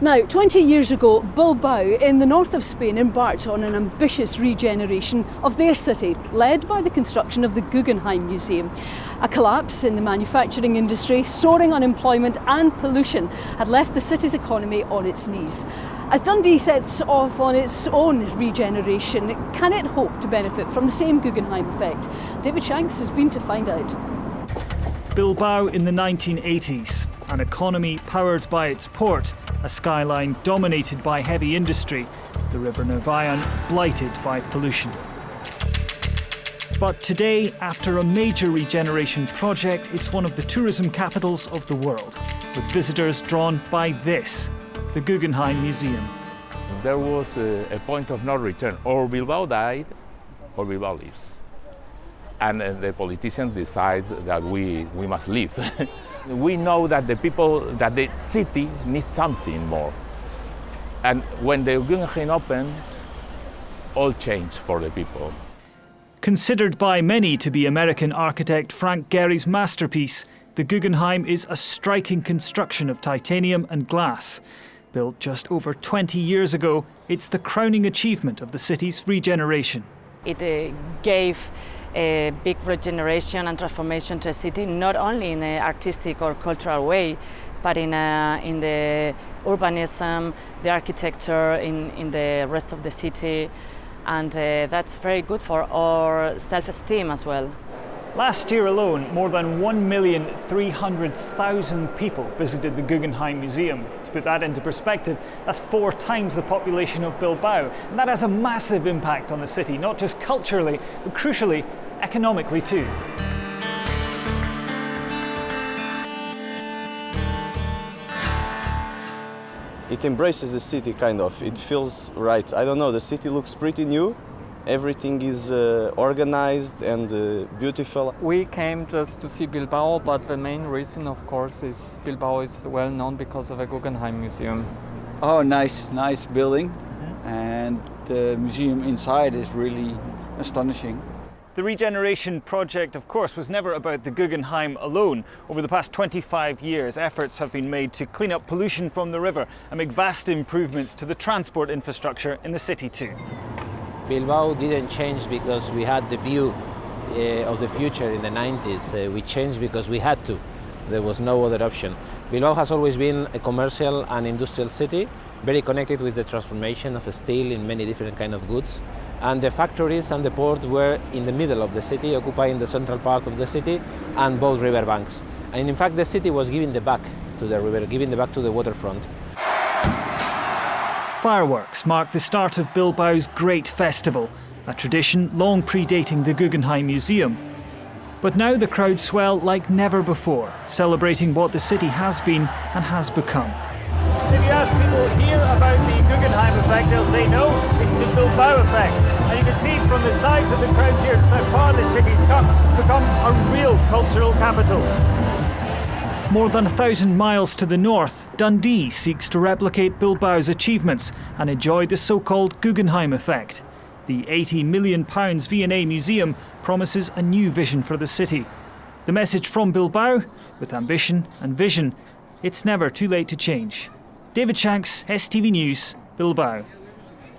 Now, 20 years ago, Bilbao in the north of Spain embarked on an ambitious regeneration of their city, led by the construction of the Guggenheim Museum. A collapse in the manufacturing industry, soaring unemployment and pollution had left the city's economy on its knees. As Dundee sets off on its own regeneration, can it hope to benefit from the same Guggenheim effect? David Shanks has been to find out. Bilbao in the 1980s, an economy powered by its port, a skyline dominated by heavy industry, the River Nervion blighted by pollution. But today, after a major regeneration project, it's one of the tourism capitals of the world, with visitors drawn by this, the Guggenheim Museum. There was a point of no return. Or Bilbao died, or Bilbao lives. And the politicians decide that we must leave. We know that the city needs something more. And when the Guggenheim opens, all change for the people. Considered by many to be American architect Frank Gehry's masterpiece, the Guggenheim is a striking construction of titanium and glass. Built just over 20 years ago, it's the crowning achievement of the city's regeneration. It gave a big regeneration and transformation to a city, not only in an artistic or cultural way, but in the urbanism, the architecture, in the rest of the city. And that's very good for our self-esteem as well. Last year alone, more than 1,300,000 people visited the Guggenheim Museum. To put that into perspective, that's 4 times the population of Bilbao. And that has a massive impact on the city, not just culturally, but crucially, economically too. It embraces the city, kind of. It feels right. I don't know, the city looks pretty new. Everything is organized and beautiful. We came just to see Bilbao, but the main reason, of course, is Bilbao is well known because of the Guggenheim Museum. Oh, nice building. And the museum inside is really astonishing. The regeneration project, of course, was never about the Guggenheim alone. Over the past 25 years, efforts have been made to clean up pollution from the river and make vast improvements to the transport infrastructure in the city too. Bilbao didn't change because we had the view of the future in the 90s. We changed because we had to. There was no other option. Bilbao has always been a commercial and industrial city, very connected with the transformation of steel in many different kinds of goods. And the factories and the port were in the middle of the city, occupying the central part of the city and both river banks. And in fact, the city was giving the back to the river, giving the back to the waterfront. Fireworks mark the start of Bilbao's Great Festival, a tradition long predating the Guggenheim Museum. But now the crowds swell like never before, celebrating what the city has been and has become. If you ask people here about the Guggenheim effect, they'll say no, it's the Bilbao effect. And you can see from the size of the crowds here just how far the city's become a real cultural capital. More than 1,000 miles to the north, Dundee seeks to replicate Bilbao's achievements and enjoy the so-called Guggenheim effect. The £80 million V&A Museum promises a new vision for the city. The message from Bilbao, with ambition and vision, it's never too late to change. David Shanks, STV News, Bilbao.